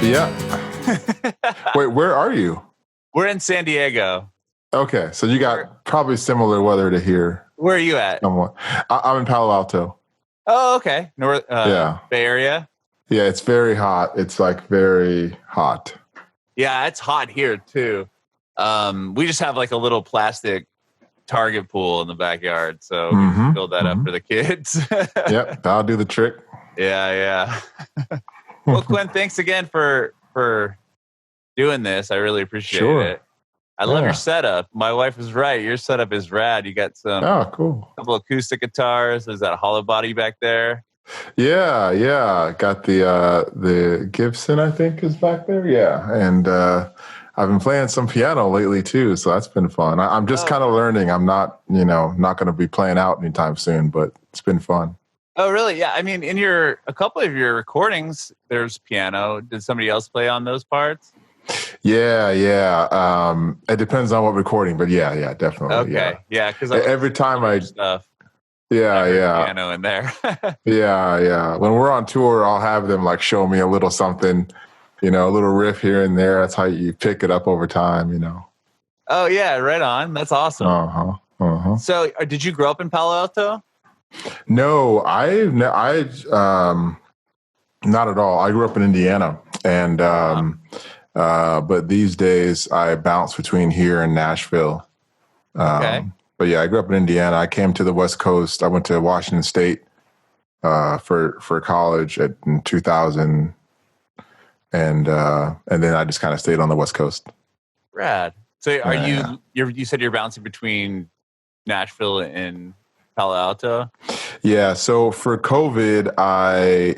Yeah. Wait, where are you? We're in San Diego. Okay, so you got probably similar weather to here. Where are you at? I'm in Palo Alto. Oh, okay. North, Yeah. Bay Area? Yeah, it's very hot. It's like very hot. Yeah, it's hot here too. We just have like a little plastic target pool in the backyard, so we just build that up for the kids. Yep, that'll do the trick. Yeah. Well, Quinn, thanks again for doing this. I really appreciate it. I love your setup. My wife was right. Your setup is rad. You got some couple acoustic guitars. There's that hollow body back there. Yeah. Got the Gibson, I think, is back there. Yeah, and I've been playing some piano lately too, so that's been fun. I'm just kind of learning. I'm not going to be playing out anytime soon, but it's been fun. Oh, really? Yeah. I mean, in a couple of your recordings, there's piano. Did somebody else play on those parts? Yeah. It depends on what recording, but yeah, definitely. Okay. Yeah, because every time I stuff. Yeah. Piano in there. Yeah. When we're on tour, I'll have them like show me a little something, a little riff here and there. That's how you pick it up over time, Oh yeah, right on. That's awesome. So, did you grow up in Palo Alto? No, I not at all. I grew up in Indiana, and but these days I bounce between here and Nashville. Okay. But yeah, I grew up in Indiana. I came to the West Coast. I went to Washington State for college in 2000, and then I just kind of stayed on the West Coast. Rad. So you said you're bouncing between Nashville and Palo Alto? Yeah. So for COVID, I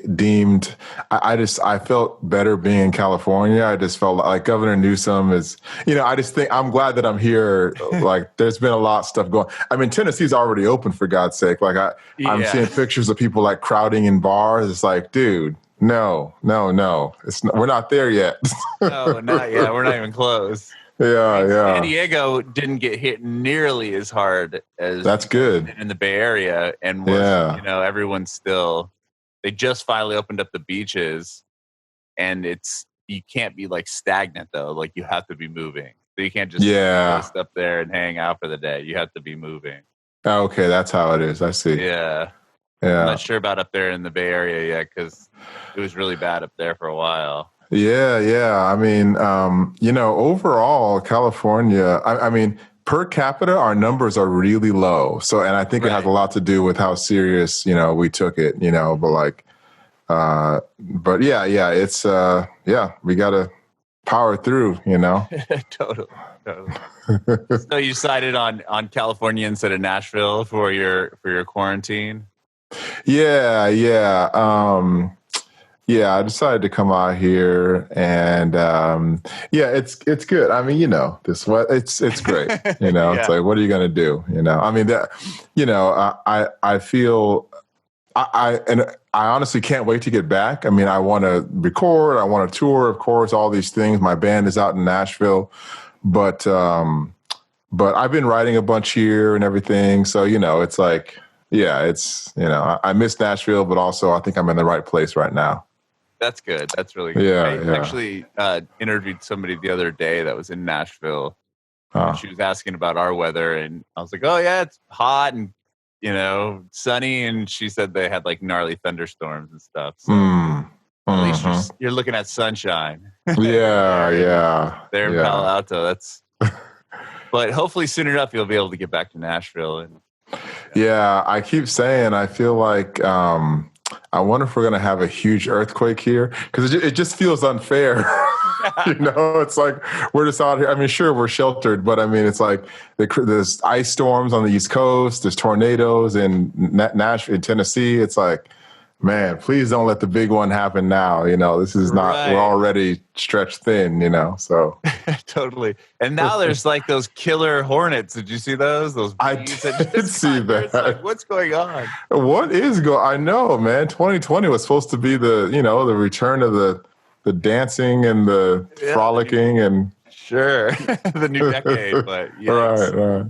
felt better being in California. I just felt like Governor Newsom is, I just think I'm glad that I'm here. Like there's been a lot of stuff going. I mean, Tennessee's already open, for God's sake. Like I'm seeing pictures of people like crowding in bars. It's like, dude, no. We're not there yet. No, not yet. We're not even close. Yeah. San Diego didn't get hit nearly as hard as that's good in the Bay Area, and everyone's they just finally opened up the beaches, and you can't be like stagnant though. Like you have to be moving, so you can't just post up there and hang out for the day. You have to be moving. Okay, that's how it is. I see. Yeah. I'm not sure about up there in the Bay Area yet because it was really bad up there for a while. Yeah. I mean, overall, California, I mean, per capita, our numbers are really low. So, and I think it has a lot to do with how serious, we took it, but it's, we got to power through, Totally. So you decided on California instead of Nashville for your quarantine? Yeah, I decided to come out here, and it's good. I mean, it's great. It's like, what are you gonna do? I mean, I feel I honestly can't wait to get back. I mean, I want to record, I want to tour, of course, all these things. My band is out in Nashville, but I've been writing a bunch here and everything. So it's like, I miss Nashville, but also I think I'm in the right place right now. That's good. That's really good. I actually interviewed somebody the other day that was in Nashville. And she was asking about our weather, and I was like, "Oh yeah, it's hot and sunny." And she said they had like gnarly thunderstorms and stuff. So at least you're looking at sunshine. Yeah. There in Palo Alto, that's. But hopefully, soon enough, you'll be able to get back to Nashville. And I keep saying I feel like. I wonder if we're going to have a huge earthquake here because it just feels unfair. It's like we're just out here. I mean, sure, we're sheltered, but I mean, it's like there's ice storms on the East Coast. There's tornadoes in Nashville, in Tennessee. It's like, man, please don't let the big one happen now. This is not, we're already stretched thin, so. Totally. And now there's like those killer hornets. Did you see those? I did see that. It's like, what's going on? What is I know, man. 2020 was supposed to be the return of the dancing and the frolicking and. Sure. The new decade, but yes. Right.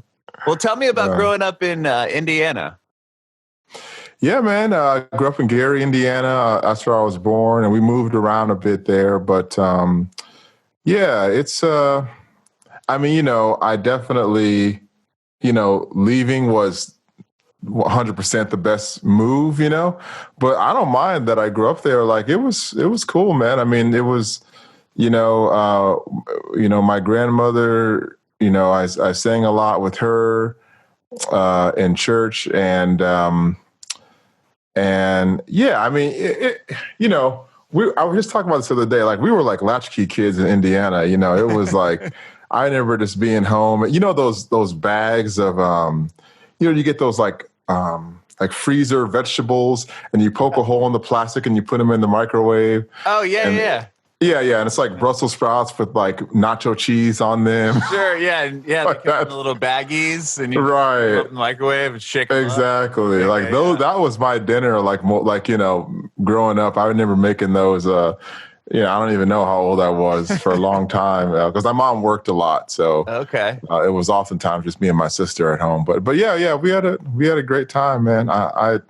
Well, tell me about growing up in Indiana. Yeah, man. I grew up in Gary, Indiana. That's where I was born, and we moved around a bit there. But yeah, it's. I mean, I definitely, leaving was 100% the best move, but I don't mind that I grew up there. Like it was cool, man. I mean, it was, my grandmother, I sang a lot with her, in church and yeah, I mean, I was just talking about this the other day. Like we were like latchkey kids in Indiana, it was like, I remember just being home, those bags of, you get those like freezer vegetables and you poke a hole in the plastic and you put them in the microwave. Oh yeah, yeah. Yeah, and it's like Brussels sprouts with like nacho cheese on them. Sure, yeah, like the little baggies, and you put them in the microwave and shake them exactly. up. Like those, that was my dinner. Like growing up, I remember making those. I don't even know how old I was for a long time because my mom worked a lot, so okay, it was oftentimes just me and my sister at home. But yeah, we had a great time, man. It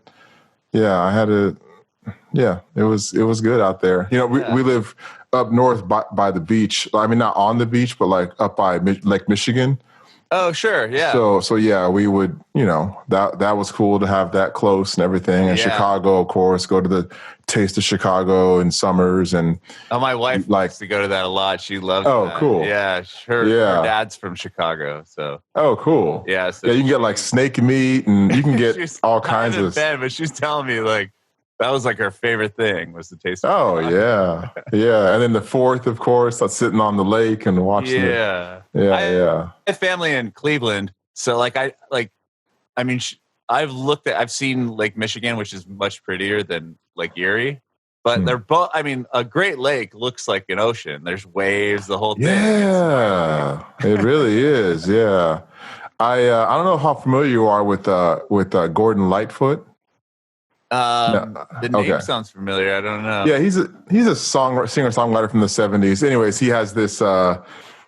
was good out there. We live up north by the beach. I mean, not on the beach, but like up by Lake Michigan. Oh, sure. Yeah. So yeah, we would, that was cool to have that close and everything. And Chicago, of course, go to the Taste of Chicago in summers. And my wife likes to go to that a lot. She loves that. Cool. Yeah. Her dad's from Chicago. So. Oh, cool. Yeah. So you can get like snake meat and you can get all kinds of. But she's telling me like, that was like her favorite thing was the taste. Oh yeah, yeah, and then the 4th, of course, that's sitting on the lake and watching. Yeah. I have family in Cleveland, so I've seen Lake Michigan, which is much prettier than Lake Erie, but they're both. I mean, a Great Lake looks like an ocean. There's waves, the whole thing. Yeah, it really is. Yeah, I don't know how familiar you are with Gordon Lightfoot. The name sounds familiar. I don't know. Yeah, he's a singer-songwriter from the 70s. Anyways, he has this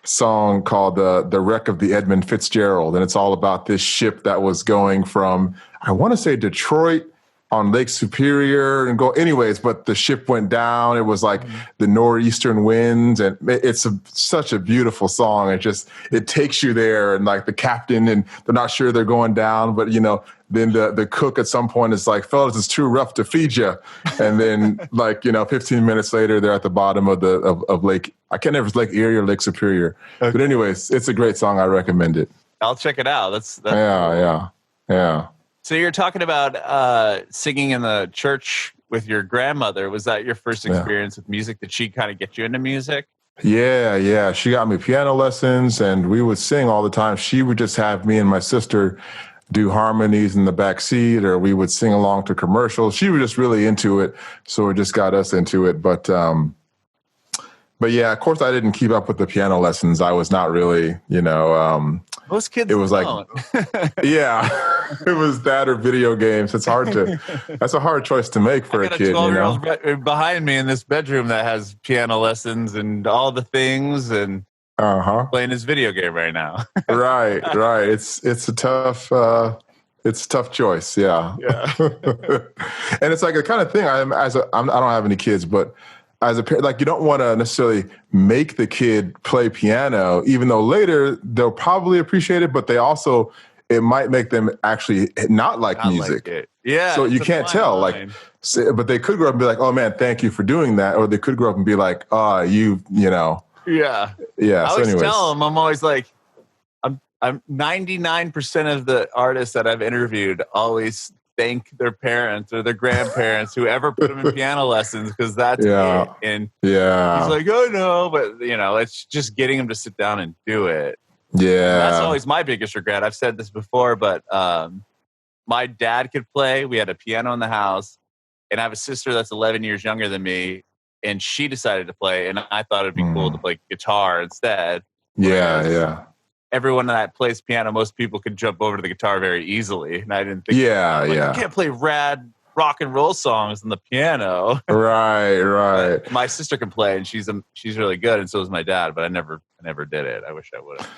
song called "The Wreck of the Edmund Fitzgerald," and it's all about this ship that was going from, I want to say, Detroit on Lake Superior and go. Anyways, but the ship went down. It was like the northeastern winds, and it's such a beautiful song. It takes you there, and like the captain, and they're not sure they're going down, but then the cook at some point is like, fellas, it's too rough to feed you. And then 15 minutes later, they're at the bottom of Lake, I can't remember if it's Lake Erie or Lake Superior. Okay. But anyways, it's a great song. I recommend it. I'll check it out. That's yeah. So you're talking about singing in the church with your grandmother. Was that your first experience with music? Did she kind of get you into music? Yeah. She got me piano lessons and we would sing all the time. She would just have me and my sister do harmonies in the back seat, or we would sing along to commercials. She was just really into it, so it just got us into it. But yeah, of course, I didn't keep up with the piano lessons. I was not really, most kids. It was don't. Yeah, it was that or video games. That's a hard choice to make for a kid. 12-year-old behind me in this bedroom that has piano lessons and all the things and. Playing his video game right now. right. It's a tough choice. Yeah. And it's like the kind of thing I don't have any kids, but as a parent, like you don't want to necessarily make the kid play piano, even though later they'll probably appreciate it, but it might make them actually not like music. Like yeah. So you can't tell line. But they could grow up and be like, oh man, thank you for doing that. Or they could grow up and be like, you know. Yeah. I always tell them, I'm always like, I'm 99% of the artists that I've interviewed always thank their parents or their grandparents, whoever put them in piano lessons, because that's it. And he's like, oh no, but it's just getting them to sit down and do it. Yeah. And that's always my biggest regret. I've said this before, but my dad could play. We had a piano in the house, and I have a sister that's 11 years younger than me. And she decided to play, and I thought it'd be cool to play guitar instead. Yeah. Everyone that plays piano, most people can jump over to the guitar very easily, and I didn't think. You can't play rad rock and roll songs on the piano. Right. My sister can play, and she's really good, and so is my dad. But I never did it. I wish I would have.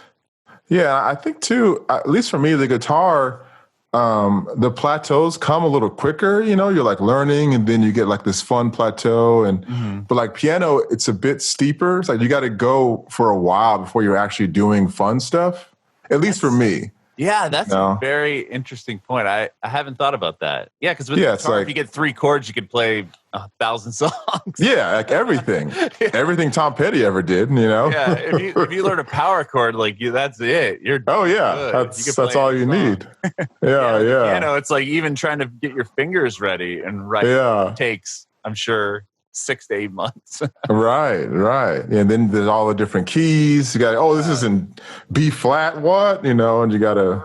Yeah, I think too. At least for me, the guitar. The plateaus come a little quicker, you're like learning and then you get like this fun plateau but like piano, it's a bit steeper. It's like you got to go for a while before you're actually doing fun stuff, at least for me. Yeah, that's a very interesting point. I haven't thought about that. Yeah, because with the guitar, like, if you get 3 chords, you could play 1,000 songs. Yeah, like everything. Everything Tom Petty ever did, Yeah, if you learn a power chord, like that's it. You're good. That's all you need. Yeah. Piano, it's like even trying to get your fingers ready and write takes, I'm sure, 6 to 8 months. Right. And then there's all the different keys. You got, this is in B flat, what? And you got to,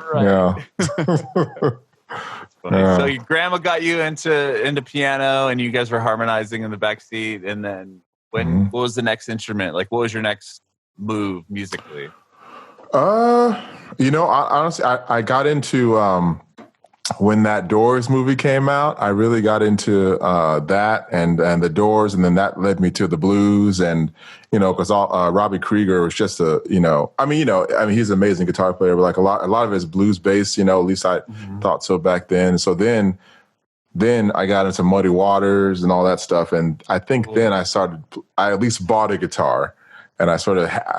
So your grandma got you into piano and you guys were harmonizing in the backseat. And then what was the next instrument? Like, what was your next move musically? Honestly, I got into, when that Doors movie came out, I really got into that and the Doors, and then that led me to the blues, and because Robbie Krieger was just he's an amazing guitar player, but like a lot of his blues based, at least I thought so back then. So then I got into Muddy Waters and all that stuff, and I think then I at least bought a guitar, and I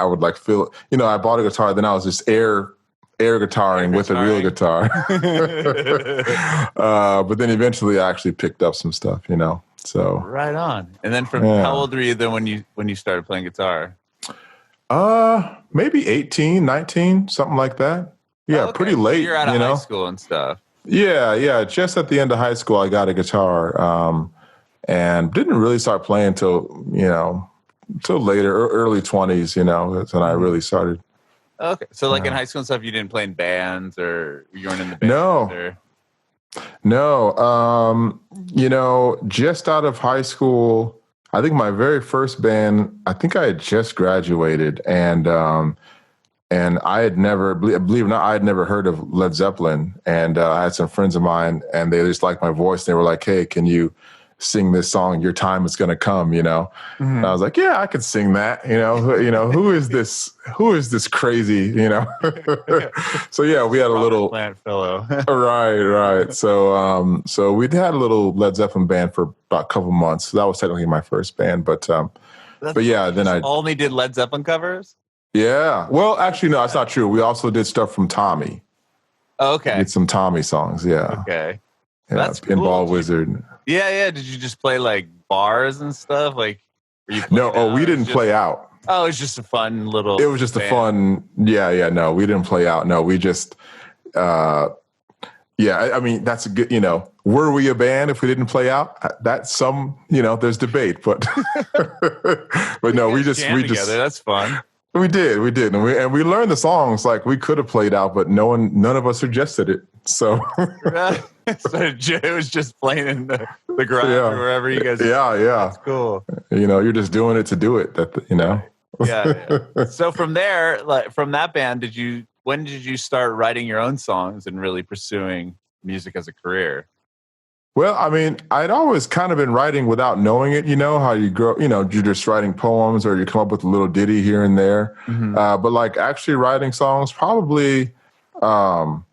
would like feel, I bought a guitar, then I was just air guitaring with a real guitar. But then eventually I actually picked up some stuff, so. Right on. And then how old were you then when you started playing guitar? Maybe 18, 19, something like that. Yeah, pretty late. So you're out of high school and stuff. Yeah. Just at the end of high school, I got a guitar, and didn't really start playing till later, early 20s, that's when I really started. Okay. So like in high school and stuff, you didn't play in bands or you weren't in the band? No. Just out of high school, I think my very first band, I think I had just graduated, and I had never, believe it or not, I had never heard of Led Zeppelin. And I had some friends of mine and they just liked my voice. They were like, hey, can you sing this song, Your Time Is Gonna Come, And I was like, yeah, I could sing that, who is this crazy, So yeah, we had a little plant fellow. right. So we'd had a little Led Zeppelin band for about a couple months. So that was technically my first band, but yeah, then I only did Led Zeppelin covers. Yeah. Well, actually, no, that's not true. We also did stuff from Tommy. Oh, okay. We did some Tommy songs. Yeah. Okay. Yeah, that's Pinball cool. Wizard. Yeah. Did you just play like bars and stuff? Like, no. We didn't play out. Oh, it was just a fun little. It was just band. A fun. Yeah. No, we didn't play out. No, we just. Yeah, I mean that's a good. Were we a band if we didn't play out? That's some. There's debate, but but no, we just together. That's fun. We did, and we learned the songs. Like we could have played out, but none of us suggested it. So, so it was just playing in the garage or wherever you guys. Yeah. That's cool. You're just doing it to do it. Yeah. So from there, like from that band, when did you start writing your own songs and really pursuing music as a career? Well, I mean, I'd always kind of been writing without knowing it, how you grow, you're just writing poems or you come up with a little ditty here and there. Mm-hmm. But like actually writing songs, probably, sometime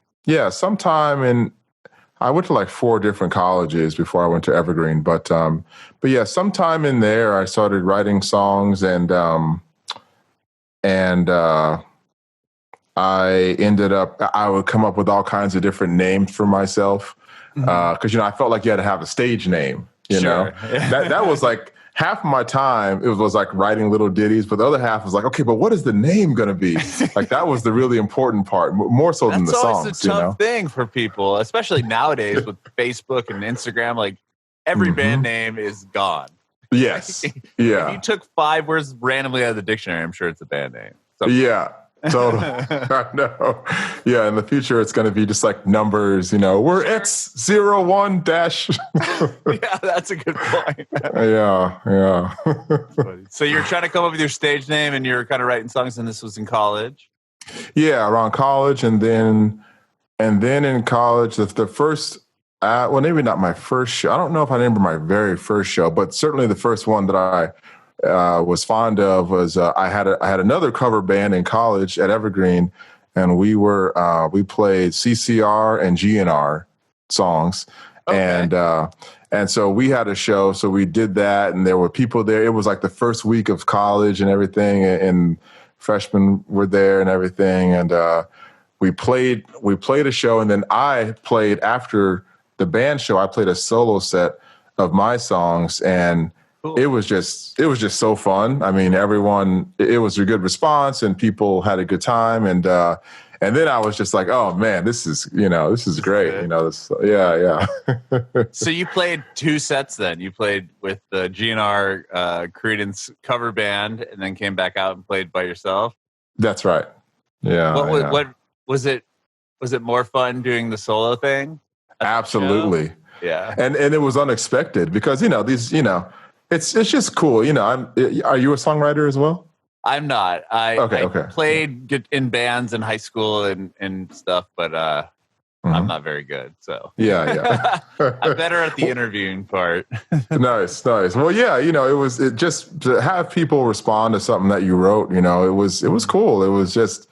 I went to like 4 different colleges before I went to Evergreen. But yeah, sometime in there, I started writing songs and I ended up, I would come up with all kinds of different names for myself. Because I felt like you had to have a stage name. Sure. That was like half of my time. It was like writing little ditties, but the other half was like, okay, but what is the name going to be? Like that was the really important part, more so than the songs. That's always a tough thing for people, especially nowadays with Facebook and Instagram. Like every band name is gone. Yes. Yeah. If you took 5 words randomly out of the dictionary, I'm sure it's a band name. Yeah. Totally. I know. Yeah, in the future it's going to be just like numbers, we're X01 dash. Yeah, that's a good point. Yeah. So you're trying to come up with your stage name and you're kind of writing songs, and this was in college? Yeah, around college, and then in college, the first, well, maybe not my first show. I don't know if I remember my very first show, but certainly the first one that I was fond of was I had another cover band in college at Evergreen, and we played CCR and GNR songs. Okay. And so we had a show, so we did that, and there were people there. It was like the first week of college and everything, and freshmen were there and everything. And we played a show, and then I played after the band show. I played a solo set of my songs, and cool. It was just so fun. I mean, it was a good response, and people had a good time, and then I was just like, oh man, this is great. Yeah. So you played 2 sets then. You played with the GNR Creedence cover band, and then came back out and played by yourself. That's right. Yeah. What was it? Was it more fun doing the solo thing? Absolutely. Yeah. And it was unexpected because it's just cool. Are you a songwriter as well? I'm not. I played in bands in high school and stuff, but I'm not very good. So yeah. I'm better at the interviewing part. Nice. Well, yeah, it just to have people respond to something that you wrote. It was cool. It was just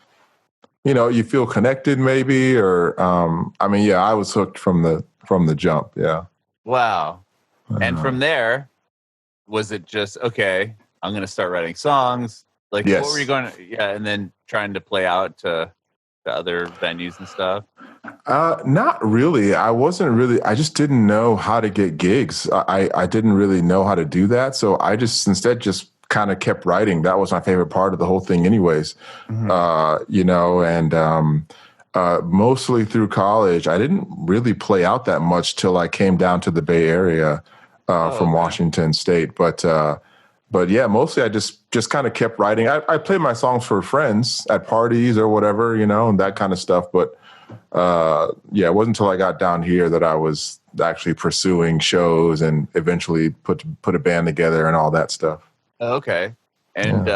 you feel connected maybe, or I was hooked from the jump. Yeah. Wow. And from there, was it just okay? I'm going to start writing songs. Like, yes. What were you going to, and then trying to play out to other venues and stuff? Not really. I just didn't know how to get gigs. I didn't really know how to do that. So I instead kind of kept writing. That was my favorite part of the whole thing anyways. Mm-hmm. Mostly through college, I didn't really play out that much till I came down to the Bay Area from Washington State. But yeah, mostly I just kind of kept writing. I played my songs for friends at parties or whatever, and that kind of stuff. But it wasn't until I got down here that I was actually pursuing shows and eventually put a band together and all that stuff. Okay. And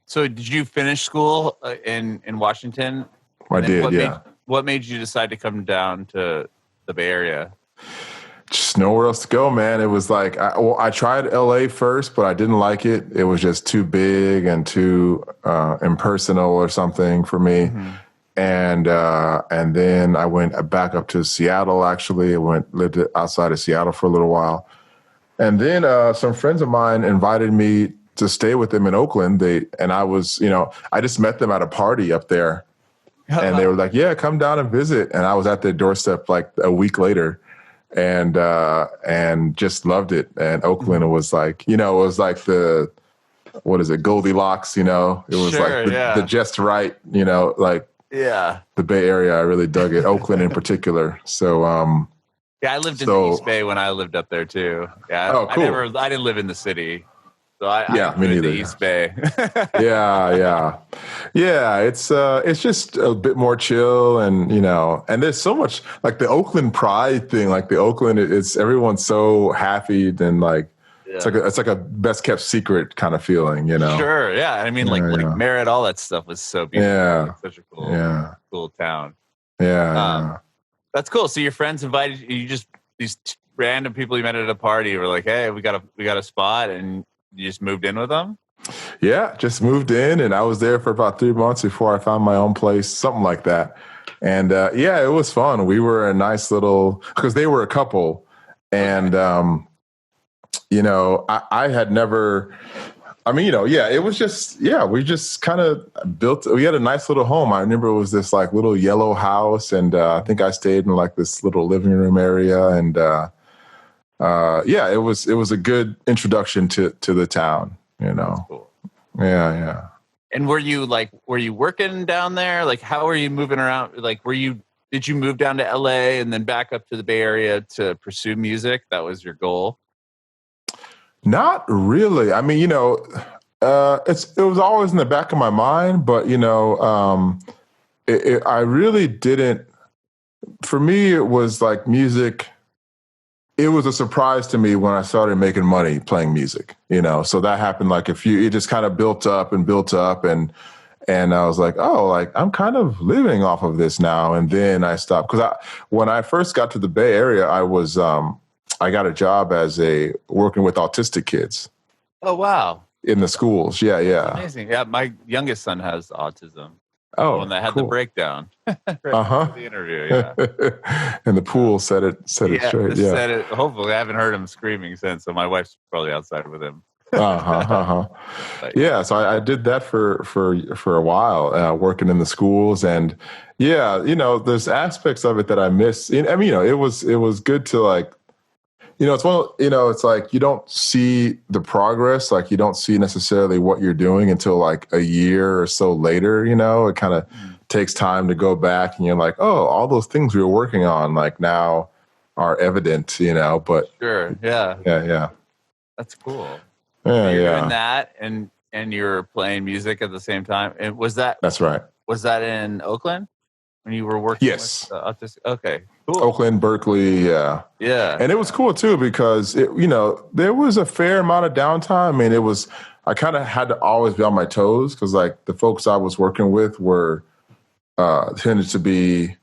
so did you finish school in Washington? I did, yeah. What made you decide to come down to the Bay Area? Just nowhere else to go, man. It was like, I tried LA first, but I didn't like it. It was just too big and too impersonal or something for me. Mm-hmm. And then I went back up to Seattle, actually. I lived outside of Seattle for a little while. And then some friends of mine invited me to stay with them in Oakland. I just met them at a party up there. And they were like, yeah, come down and visit. And I was at their doorstep like a week later. And just loved it. And Oakland was like, it was like the, what is it, Goldilocks, it was the just right, the Bay Area. I really dug it. Oakland in particular. So, I lived in the East Bay when I lived up there too. Yeah. Oh, cool. I didn't live in the city. So I me neither. The East Bay. Yeah. It's just a bit more chill, and and there's so much like the Oakland pride thing. Like the Oakland, it's everyone's so happy and like it's like a best kept secret kind of feeling. Sure, yeah. I mean, like Merritt, all that stuff was so beautiful. Yeah, like, such a cool town. Yeah. That's cool. So your friends invited you, just these random people you met at a party were like, hey, we got a spot, and you just moved in with them? Yeah, just moved in, and I was there for about 3 months before I found my own place, something like that. And it was fun. We were a nice little, because they were a couple, and I had never. I mean, it was just, we just kind of we had a nice little home. I remember it was this like little yellow house, and I think I stayed in like this little living room area, and it was a good introduction to the town, That's cool. Yeah. And were you working down there? Like, how were you moving around? Like, did you move down to LA and then back up to the Bay Area to pursue music? That was your goal? Not really. I mean, it was always in the back of my mind, but I really didn't. For me, it was like music. It was a surprise to me when I started making money playing music, so that happened like it just kind of built up, and I was like, oh, like I'm kind of living off of this now. And then I stopped because when I first got to the Bay Area, I got a job working with autistic kids. Oh, wow. In the schools. Yeah. Amazing. Yeah. My youngest son has autism. The one that had the breakdown. Right the interview, yeah. And the pool set it straight. Yeah. Said it. Hopefully, I haven't heard him screaming since. So my wife's probably outside with him. Yeah. So I did that for a while, working in the schools, and yeah, there's aspects of it that I miss. I mean, it was good to like. It's it's like you don't see the progress, like you don't see necessarily what you're doing until like a year or so later, it kind of takes time to go back and you're like, oh, all those things we were working on like now are evident, but. Sure. Yeah. Yeah. That's cool. Yeah. So you're doing that and you're playing music at the same time. And That's right. Was that in Oakland? When you were working with autistic? Okay, cool. Oakland, Berkeley, yeah. And it was cool too because there was a fair amount of downtime. I mean, I kind of had to always be on my toes because like the folks I was working with were tended to be,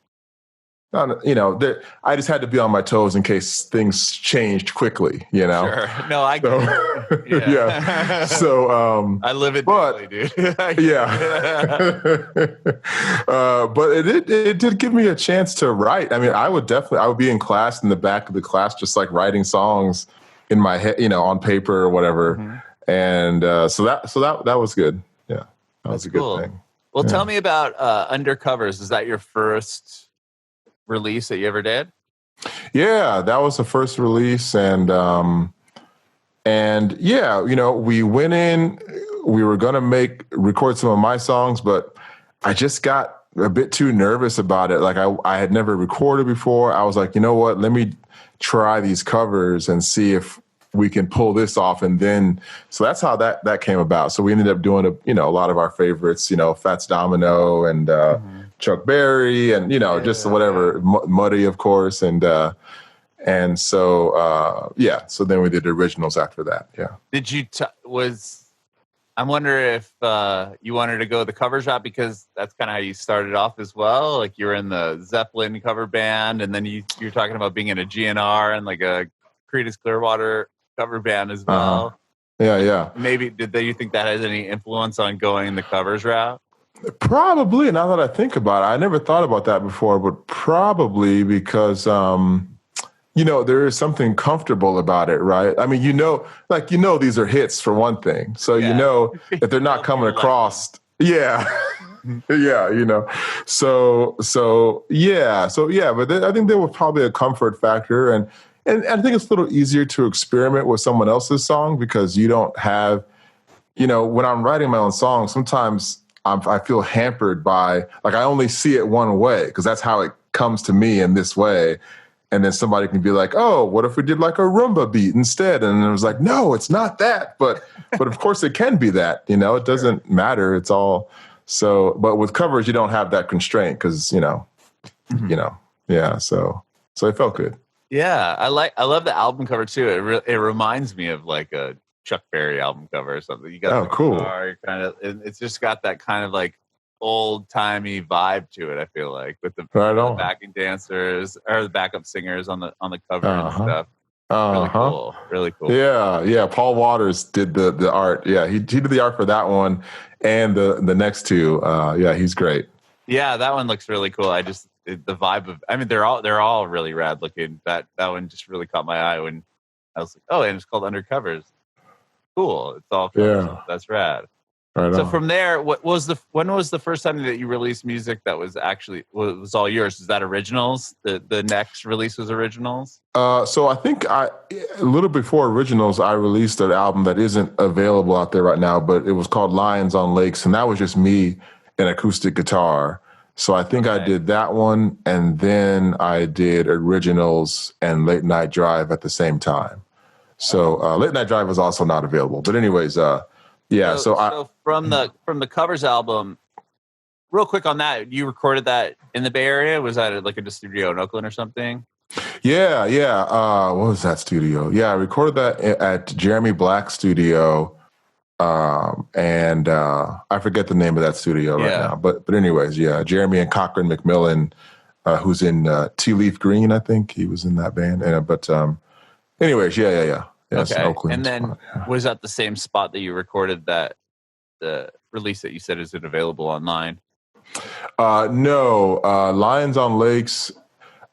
I just had to be on my toes in case things changed quickly, Sure. No, I get it. Yeah. So I live it daily, dude. Yeah. But it did give me a chance to write. I mean, I would be in class in the back of the class, just like writing songs in my head, on paper or whatever. Mm-hmm. And so that was good. Yeah. That was a good thing. Well, tell me about Undercovers. Is that your first release that you ever did? Yeah, that was the first release, and yeah, we went in. We were gonna record some of my songs, but I just got a bit too nervous about it. Like I had never recorded before. I was like, you know what? Let me try these covers and see if we can pull this off. And then, so that's how that came about. So we ended up doing a lot of our favorites. Fats Domino and. Chuck Berry and just whatever Muddy, of course, and so so then we did originals after that. Did you I wonder if you wanted to go the covers route because that's kind of how you started off as well, like you were in the Zeppelin cover band and then you're talking about being in a GNR and like a Creedence Clearwater cover band as well. Yeah. Maybe do you think that has any influence on going the covers route? Probably. Now that I think about it, I never thought about that before, but probably because, there is something comfortable about it, right? I mean, these are hits for one thing. So, if they're not coming across. Yeah. Yeah. So, yeah. But I think there was probably a comfort factor. And I think it's a little easier to experiment with someone else's song because you don't have, when I'm writing my own song, sometimes I feel hampered by, like, I only see it one way because that's how it comes to me in this way. And then somebody can be like, oh, what if we did like a rumba beat instead? And it was like, no, it's not that. But of course it can be that, it doesn't matter. It's all so, but with covers, you don't have that constraint because, yeah. So it felt good. Yeah. I love the album cover too. It reminds me of like a Chuck Berry album cover or something. You got cool. Guitar, it's just got that kind of like old timey vibe to it. I feel like with the backing dancers or the backup singers on the cover and stuff. Really cool. Yeah. Paul Waters did the art. Yeah, he did the art for that one and the next two. Yeah, he's great. Yeah, that one looks really cool. The vibe of. I mean, they're all really rad looking. That one just really caught my eye when I was like, oh, and it's called Undercovers. Cool. It's all that's rad. Right so on. From there, when was the first time that you released music that was was all yours? Is that originals? The next release was originals? So I think a little before originals, I released an album that isn't available out there right now, but it was called Lions on Lakes, and that was just me and acoustic guitar. So I think I did that one, and then I did originals and Late Night Drive at the same time. So Late Night Drive was also not available. But anyways, yeah. So from the covers album, real quick on that, you recorded that in the Bay Area? Was that at like a studio in Oakland or something? Yeah. What was that studio? Yeah, I recorded that at Jeremy Black's studio. And I forget the name of that studio right now. But anyways, yeah, Jeremy and Cochran McMillan, who's in Tea Leaf Green, I think he was in that band. But anyways, yeah. Okay. Oakland and then spot, yeah. Was that the same spot that you recorded the release that you said isn't available online? No, Lions on Lakes.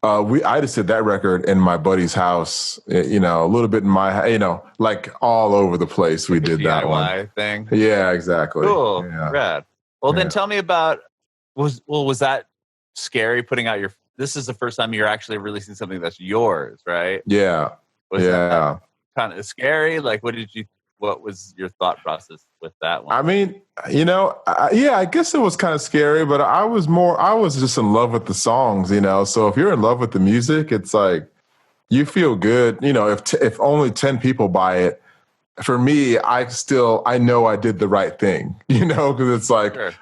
I just did that record in my buddy's house, a little bit in my, like all over the place. Like we did that one thing. Yeah, exactly. Cool. Yeah. Rad. Well, then tell me about, was that scary putting out this is the first time you're actually releasing something that's yours, right? Yeah. Was that kind of scary? Like, what was your thought process with that one? I mean, I guess it was kind of scary, but I was just in love with the songs, so if you're in love with the music, it's like, you feel good, if only 10 people buy it. For me, I know I did the right thing, because it's like, sure.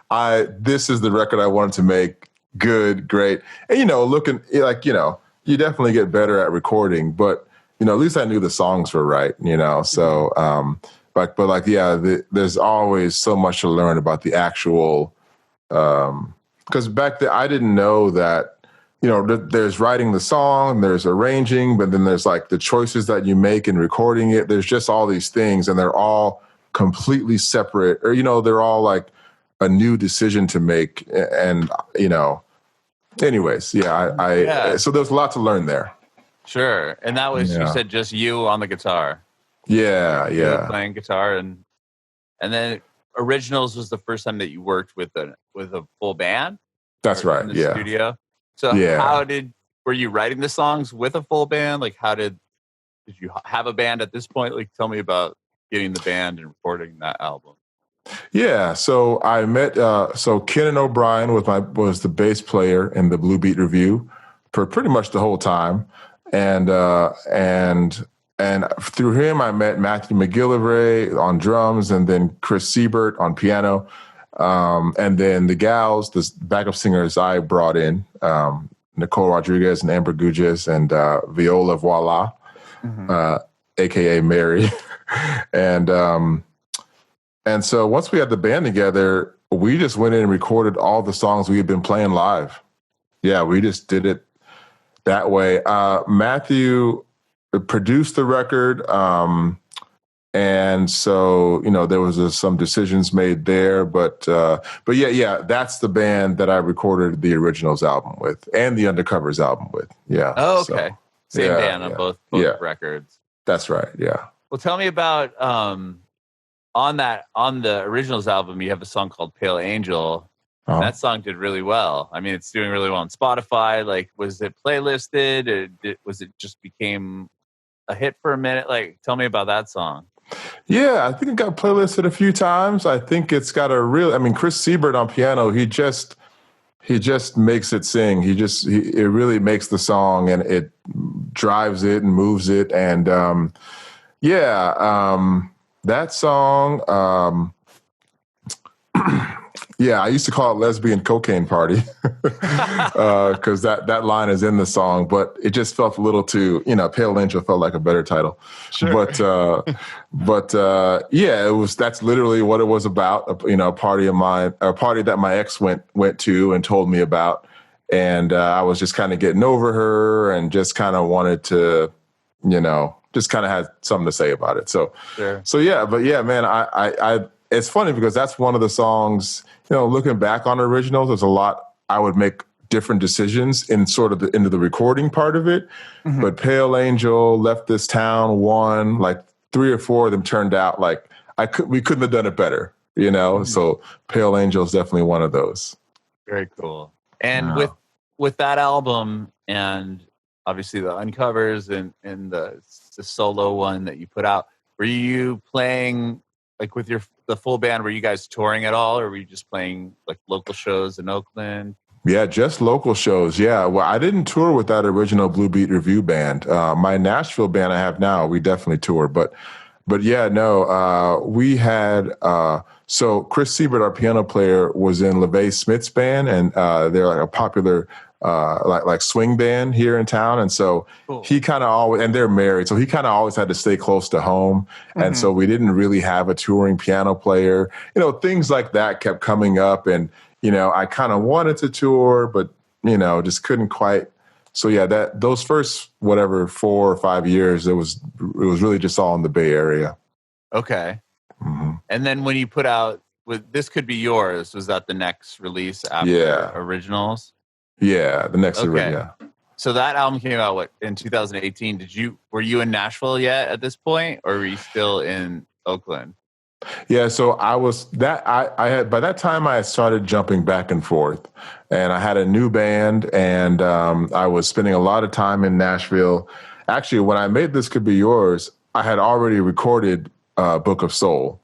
This is the record I wanted to make. Good, great. And, looking like, you definitely get better at recording, but, at least I knew the songs were right, so, there's always so much to learn about the actual, because back then I didn't know that, there's writing the song, there's arranging, but then there's like the choices that you make in recording it. There's just all these things, and they're all completely separate, or, they're all like a new decision to make. And, anyways, so there's a lot to learn there. Sure. And that was, you said just you on the guitar. Yeah. You were playing guitar, and then Originals was the first time that you worked with a full band. That's right. In the studio. So were you writing the songs with a full band? Like, did you have a band at this point? Like, tell me about getting the band and recording that album. Yeah, so I met Ken O'Brien was the bass player in the Blue Beat Review for pretty much the whole time, and through him I met Matthew McGillivray on drums, and then Chris Siebert on piano, and then the gals, the backup singers I brought in, Nicole Rodriguez and Amber Gugges and Viola Voila, aka Mary, and so once we had the band together, we just went in and recorded all the songs we had been playing live. Yeah, we just did it that way. Matthew produced the record, and so there was some decisions made there. But yeah, that's the band that I recorded the Originals album with and the Undercovers album with. Yeah. Oh, okay. Same band on both records. That's right. Yeah. Well, tell me about on the Originals album, you have a song called Pale Angel. Uh-huh. That song did really well. I mean, it's doing really well on Spotify. Like, was it playlisted? Or was it just became a hit for a minute? Like, tell me about that song. Yeah, I think it got playlisted a few times. I think it's got Chris Siebert on piano, he just makes it sing. It really makes the song, and it drives it and moves it. And that song, I used to call it Lesbian Cocaine Party because that line is in the song, but it just felt a little too, Pale Angel felt like a better title. Sure. But that's literally what it was about. A party of mine, a party that my ex went to and told me about. And I was just kind of getting over her and just kind of wanted to, just kind of had something to say about it. So, sure. Man, I it's funny because that's one of the songs, looking back on Originals, there's a lot I would make different decisions in sort of into the recording part of it. Mm-hmm. But Pale Angel, Left This Town, one, like 3 or 4 of them turned out like we couldn't have done it better, Mm-hmm. So Pale Angel is definitely one of those. Very cool. And with that album and obviously the uncovers and the solo one that you put out, were you playing like with the full band? Were you guys touring at all, or were you just playing like local shows in Oakland? Yeah, just local shows. Yeah, well, I didn't tour with that original Blue Beat Review band. My Nashville band I have now, we definitely tour. But yeah, no, we had. So Chris Siebert, our piano player, was in LeVay Smith's band, and they're like a popular like swing band here in town. And so cool. He kind of always, and they're married, so he kind of always had to stay close to home. Mm-hmm. And so we didn't really have a touring piano player. Things like that kept coming up, and I kind of wanted to tour, but just couldn't quite. So yeah, those first 4 or 5 years, it was really just all in the Bay Area. Okay. Mm-hmm. And then when you put out with This Could Be Yours, was that the next release after Originals? Yeah, the next yeah. So that album came out in 2018. Were you in Nashville yet at this point, or were you still in Oakland? Yeah, so I had by that time I had started jumping back and forth, and I had a new band, and I was spending a lot of time in Nashville. Actually, when I made This Could Be Yours, I had already recorded Book of Soul.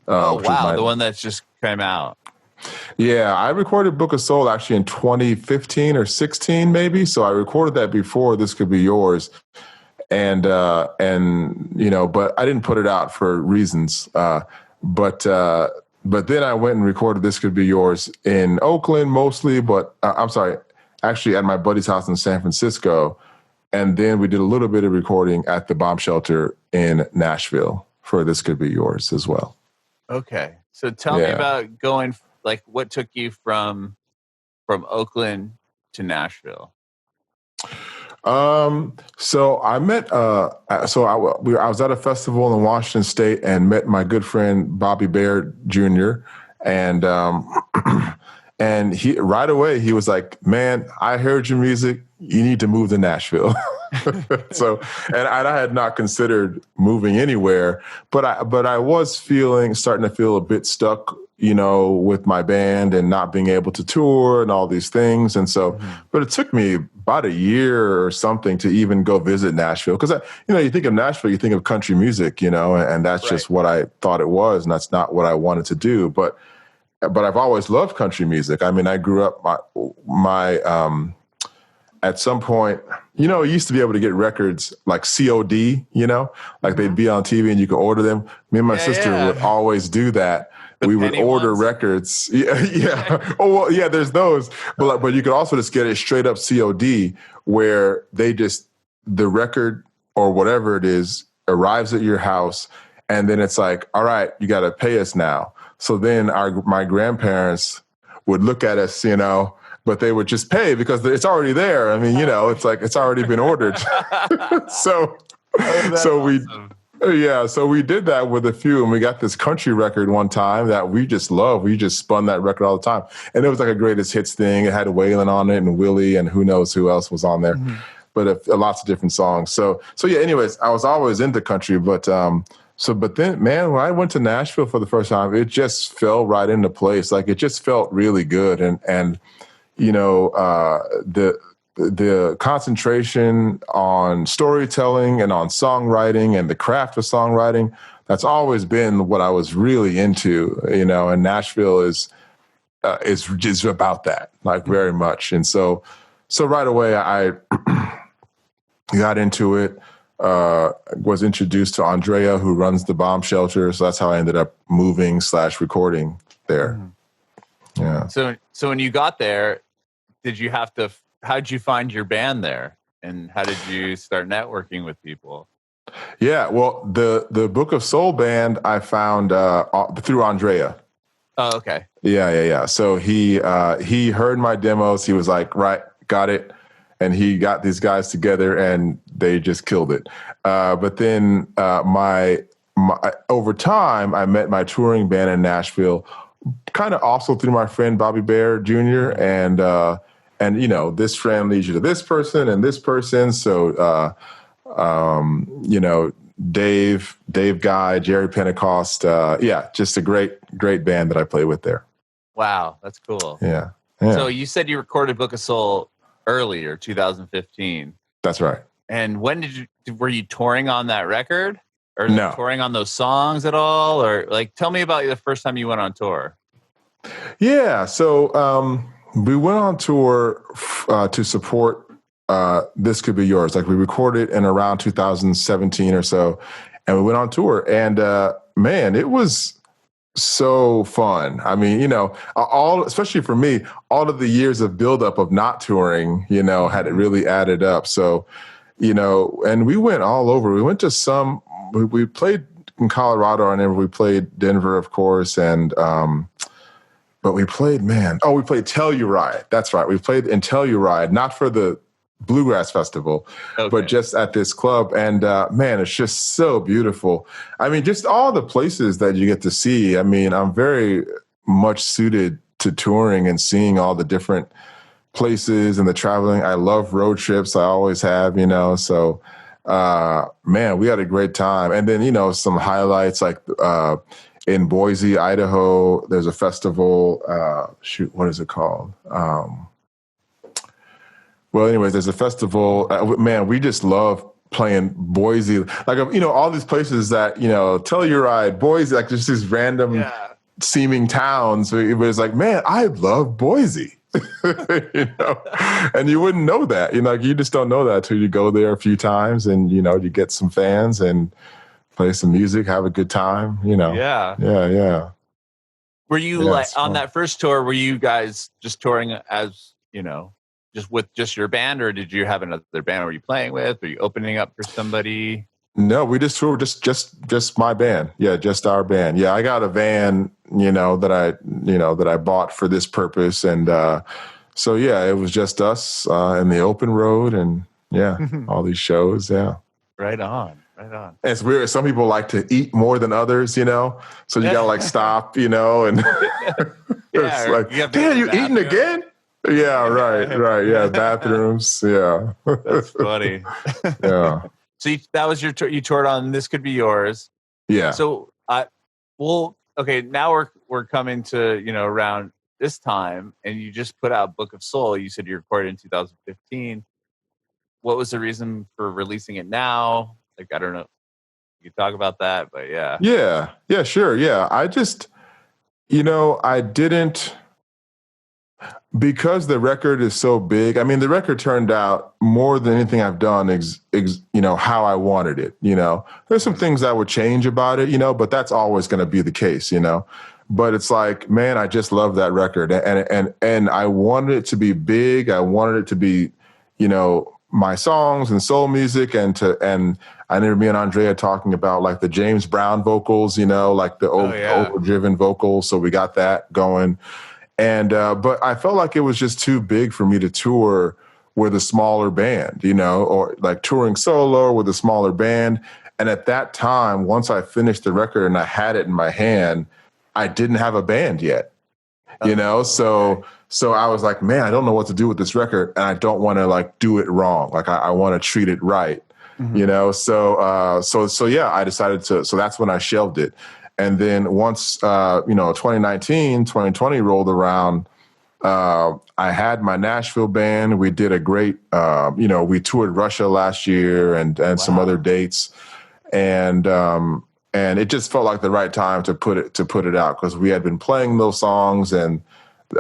Oh wow, the one that's just came out. Yeah, I recorded Book of Soul actually in 2015 or 16 maybe. So I recorded that before This Could Be Yours. And you know, but I didn't put it out for reasons. But then I went and recorded This Could Be Yours in Oakland mostly, but I'm sorry, actually at my buddy's house in San Francisco. And then we did a little bit of recording at the Bomb Shelter in Nashville for This Could Be Yours as well. Okay. So tell me about going, like, what took you from Oakland to Nashville? So I met, I was at a festival in Washington State and met my good friend, Bobby Baird Jr. And, and he, right away, he was like, man, I heard your music. You need to move to Nashville. So, and I had not considered moving anywhere, but I was starting to feel a bit stuck, you know, with my band and not being able to tour and all these things. And so, but it took me about a year or something to even go visit Nashville. Cause you think of Nashville, you think of country music, you know, and that's just what I thought it was. And that's not what I wanted to do. But I've always loved country music. I mean, I grew up at some point, you know, you used to be able to get records like COD, you know, like they'd be on TV and you could order them. Me and my sister would always do that. We would order records. Yeah. Oh, well, yeah, there's those. But you could also just get it straight up COD where the record or whatever it is arrives at your house. And then it's like, all right, you got to pay us now. So then my grandparents would look at us, you know, but they would just pay because it's already there. I mean, you know, it's like it's already been ordered. So we did that with a few, and we got this country record one time that we just loved. We just spun that record all the time, and it was like a greatest hits thing. It had Waylon on it and Willie and who knows who else was on there, but lots of different songs. So yeah. Anyways, I was always into country, but then, man, when I went to Nashville for the first time, it just fell right into place. Like it just felt really good, and you know, the concentration on storytelling and on songwriting and the craft of songwriting, that's always been what I was really into, you know, and Nashville is just about that, like very much. And so right away I got into it, was introduced to Andrea, who runs the Bomb Shelter. So that's how I ended up moving / recording there. Yeah. So when you got there, how did you find your band there? And how did you start networking with people? Yeah, well, the Book of Soul band I found through Andrea. Oh, okay. Yeah. So he heard my demos. He was like, right, got it. And he got these guys together and they just killed it. But then over time, I met my touring band in Nashville, kind of also through my friend Bobby Bear Jr. And you know, this friend leads you to this person and this person. So you know, Dave Guy, Jerry Pentecost. Just a great band that I play with there. Wow, that's cool. Yeah. So you said you recorded Book of Soul earlier, 2015. That's right. And when were you touring on that record? Or no. Touring on those songs at all? Or like, tell me about the first time you went on tour. Yeah. So we went on tour to support This Could Be Yours. Like we recorded in around 2017 or so, and we went on tour. And man, it was so fun. I mean, you know, especially for me, all of the years of buildup of not touring, you know, had it really added up. So, you know, and we went all over. We went to we played in Colorado, and then we played Denver, of course, and but we played Telluride. That's right. We played in Telluride, not for the bluegrass festival, but just at this club. And man, it's just so beautiful. I mean, just all the places that you get to see. I mean, I'm very much suited to touring and seeing all the different places and the traveling. I love road trips. I always have, you know, so man, we had a great time. And then, you know, some highlights like in Boise, Idaho, there's a festival. What is it called? Well, anyways, there's a festival. Man, we just love playing Boise. Like, you know, all these places that, you know, Telluride, Boise, like just these random seeming towns. It was like, man, I love Boise. You know, and you wouldn't know that. You know, like, you just don't know that till you go there a few times and, you know, you get some fans and play some music, have a good time, you know. Yeah. Were you on that first tour, were you guys just touring as, you know, just with just your band, or did you have another band were you playing with? Were you opening up for somebody? No, we just toured just my band. Yeah, just our band. Yeah, I got a van, you know, that I bought for this purpose. And so yeah, it was just us in the open road and all these shows. Yeah. Right on. And it's weird. Some people like to eat more than others, you know, so you gotta like stop, you know, and it's like, damn, you eating again? Yeah, right. Yeah, bathrooms. Yeah, that's funny. Yeah. So that was your tour. You toured on "This Could Be Yours." Yeah. So, okay. Now we're coming to, you know, around this time, and you just put out "Book of Soul." You said you recorded in 2015. What was the reason for releasing it now? Like, I don't know. You could talk about that, but yeah. Yeah, sure. Yeah, I just, you know, I didn't. Because the record is so big, I mean, the record turned out more than anything I've done, you know, how I wanted it, you know. There's some things I would change about it, you know, but that's always going to be the case, you know. But it's like, man, I just love that record. And I wanted it to be big. I wanted it to be, you know, my songs and soul music. And I remember me and Andrea talking about like the James Brown vocals, you know, like the overdriven vocals. So we got that going. And but I felt like it was just too big for me to tour with a smaller band, you know, or like touring solo with a smaller band. And at that time, once I finished the record and I had it in my hand, I didn't have a band yet, you know. So I was like, man, I don't know what to do with this record, and I don't want to like do it wrong. Like I want to treat it right, you know. So yeah, I decided to. So that's when I shelved it. And then once, you know, 2020 rolled around, I had my Nashville band. We did a great, you know, we toured Russia last year and some other dates. And it just felt like the right time to put it out because we had been playing those songs and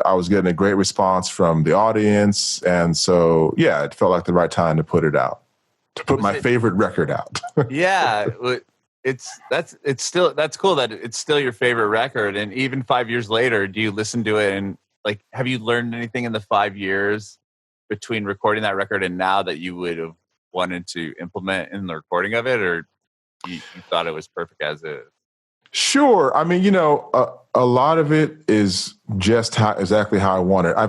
I was getting a great response from the audience. And so, yeah, it felt like the right time to put it out, to put my favorite record out. Yeah. That's cool that it's still your favorite record. And even 5 years later, do you listen to it and like, have you learned anything in the 5 years between recording that record and now that you would have wanted to implement in the recording of it, or you thought it was perfect as is? Sure. I mean, you know, a lot of it is just exactly how I want it. I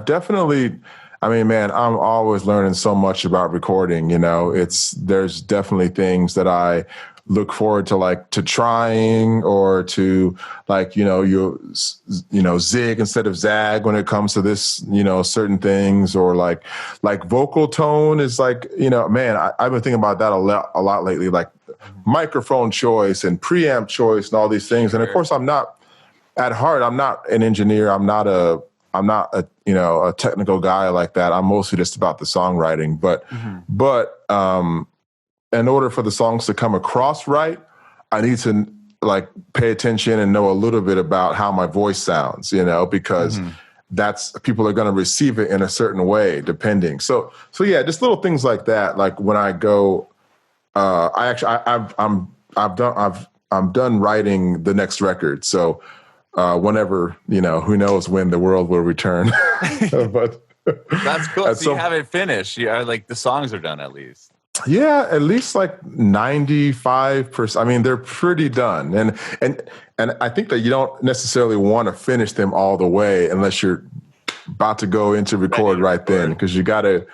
mean, man, I'm always learning so much about recording, you know. There's definitely things that I look forward to trying, or to like, you know, zig instead of zag when it comes to this, you know, certain things, or like vocal tone is like, you know, man, I've been thinking about that a lot lately, like microphone choice and preamp choice and all these things. And of course, at heart, I'm not an engineer. I'm not a you know, a technical guy like that. I'm mostly just about the songwriting, but in order for the songs to come across right, I need to like pay attention and know a little bit about how my voice sounds, you know, because that's, people are going to receive it in a certain way, depending. So yeah, just little things like that. Like when I go, I'm done writing the next record. So whenever, you know, who knows when the world will return, but that's cool. So you have it finished. You are like, the songs are done at least. Yeah, at least like 95%. I mean, they're pretty done. And I think that you don't necessarily want to finish them all the way unless you're about to go into record right then, because you got to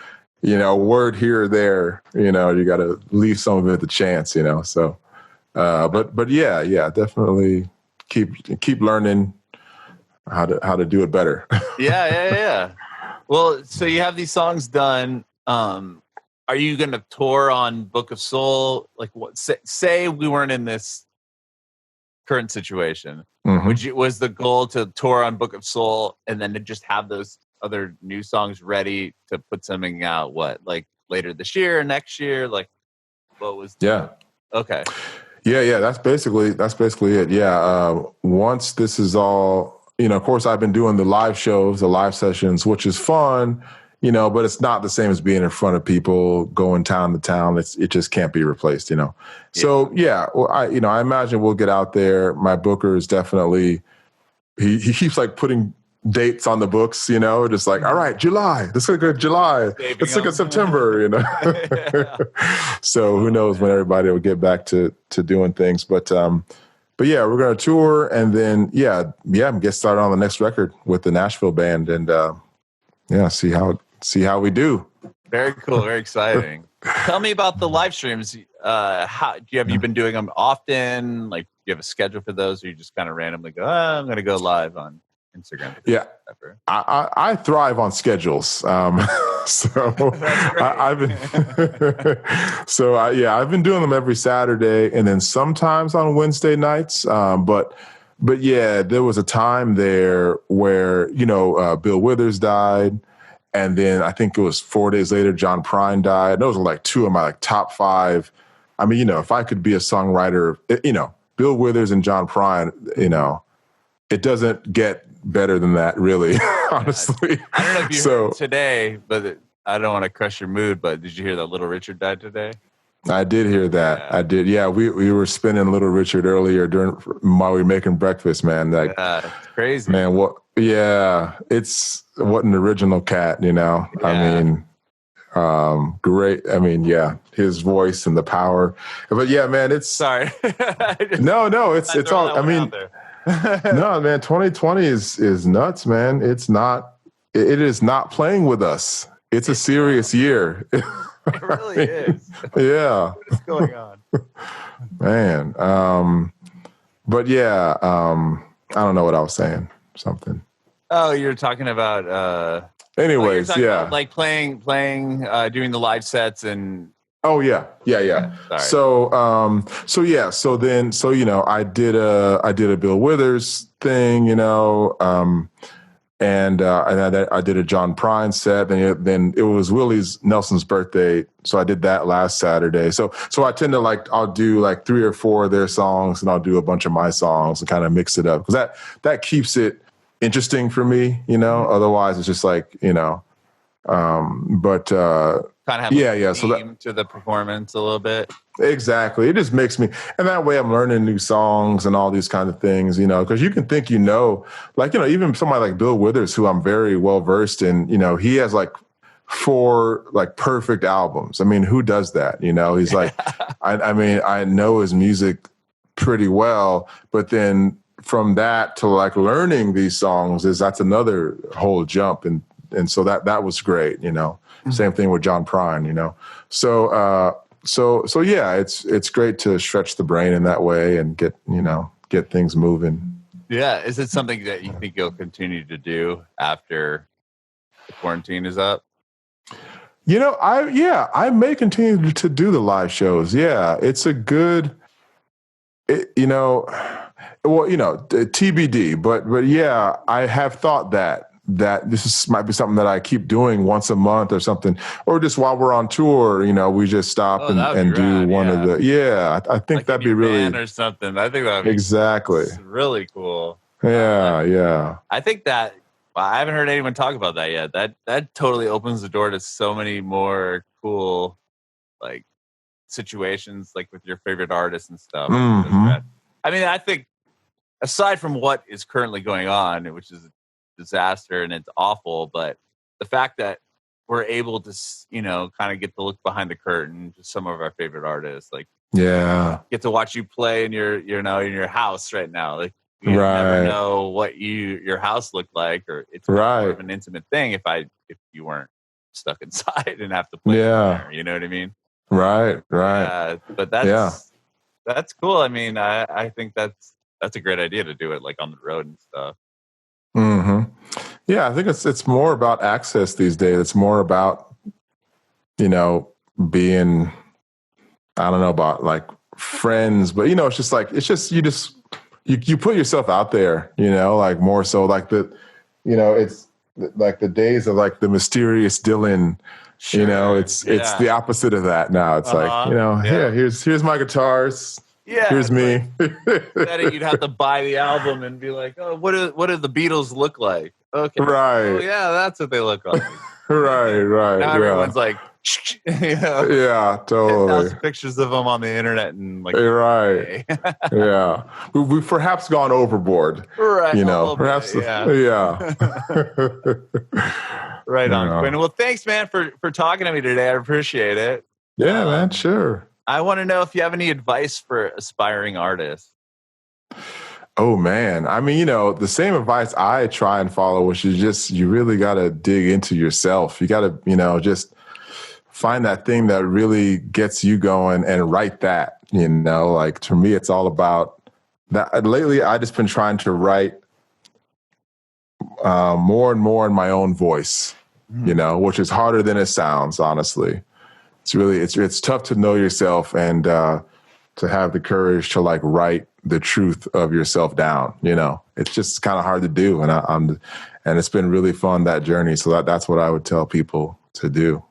word here or there, you got to leave some of it to chance, so, but yeah, definitely keep learning how to do it better. Yeah. Well, so you have these songs done. Are you going to tour on Book of Soul? Like, what? Say we weren't in this current situation. Mm-hmm. Was the goal to tour on Book of Soul and then to just have those other new songs ready to put something out? What, like later this year or next year? Like, what was? Okay. Yeah. That's basically it. Yeah. Once this is all, of course, I've been doing the live shows, the live sessions, which is fun. But it's not the same as being in front of people, going town to town. It just can't be replaced, So well, I imagine we'll get out there. My booker is definitely, he keeps like putting dates on the books, just like, all right, July. Let's look at July. Let's look at September, So who knows when everybody will get back to doing things, but yeah, we're gonna tour and then get started on the next record with the Nashville band and see how we do. Very cool. Very exciting. Tell me about the live streams. Have you been doing them often? Like, do you have a schedule for those, or you just kind of randomly go, I'm going to go live on Instagram? Yeah, I thrive on schedules. So I've been, I've been doing them every Saturday and then sometimes on Wednesday nights. But yeah, there was a time there where, Bill Withers died. And then I think it was 4 days later, John Prine died. Those are like two of my top five. I mean, if I could be a songwriter, Bill Withers and John Prine, it doesn't get better than that, really, honestly. I don't know if you heard today, but I don't want to crush your mood, but did you hear that Little Richard died today? I did hear that. Yeah. I did. Yeah, we were spinning Little Richard earlier while we were making breakfast, man. Like, it's crazy. Man, it's what an original cat, Yeah. I mean, great. I mean, his voice and the power. But yeah, man, it's sorry. No, it's all. I mean, no, man, 2020 is nuts, man. It is not playing with us. It's a serious year. It really is. Yeah. What is going on? Man. But yeah, I don't know what I was saying. Something. Oh, you're talking about anyways, about, like playing doing the live sets and oh yeah. So I did a Bill Withers thing, and I did a John Prine set. Then it was Willie Nelson's birthday, so I did that last Saturday. So I tend to I'll do like 3 or 4 of their songs, and I'll do a bunch of my songs and kind of mix it up because that keeps it interesting for me, Otherwise, it's just like but kind of have theme to the performance a little bit. Exactly. It just makes me, and that way I'm learning new songs and all these kinds of things, because you can think, even somebody like Bill Withers, who I'm very well versed in, he has like 4 like perfect albums. I mean, who does that? He's like, I know his music pretty well, but then from that to like learning these songs that's another whole jump. And so that was great, Mm-hmm. Same thing with John Prine, So yeah, it's great to stretch the brain in that way and get things moving. Yeah. Is it something that you think you'll continue to do after the quarantine is up? I may continue to do the live shows. Yeah. It's a good, TBD, but yeah, I have thought that might be something that I keep doing once a month or something, or just while we're on tour, we just stop and do one of the, I think like that'd be really or something. I think that'd be exactly really cool. Yeah. I think that I haven't heard anyone talk about that yet. That totally opens the door to so many more cool, like situations, like with your favorite artists and stuff. Mm-hmm. I mean, I think aside from what is currently going on, which is disaster and it's awful, but the fact that we're able to kind of get to look behind the curtain to some of our favorite artists, like get to watch you play in your in your house right now, like you never know what your house looked like, or it's more of an intimate thing if you weren't stuck inside and have to play there. You know what I mean? Right. Right. But that's cool. I mean, I think that's a great idea to do it like on the road and stuff. Mm-hmm. Yeah, I think it's more about access these days. It's more about, being, I don't know about like friends, but it's just you put yourself out there, like more so like it's like the days of like the mysterious Dylan. Sure. It's the opposite of that now. It's here's my guitars. Yeah, here's me. Like, you'd have to buy the album and be like, oh, what do the Beatles look like? Okay, right. Oh, yeah, that's what they look like. right. Now everyone's like, yeah, totally. 10,000 pictures of them on the internet and like, right. Yeah, we've perhaps gone overboard. Right. Perhaps. Yeah. Right on, Quinn. Well, thanks, man, for talking to me today. I appreciate it. Yeah, man. Sure. I want to know if you have any advice for aspiring artists. Oh, man. I mean, the same advice I try and follow, which is you really got to dig into yourself. You got to, just find that thing that really gets you going and write that, like to me, it's all about that. Lately, I just been trying to write more and more in my own voice, which is harder than it sounds, honestly. It's really, it's tough to know yourself and to have the courage to like write the truth of yourself down. It's just kind of hard to do. And it's been really fun, that journey. So that's what I would tell people to do.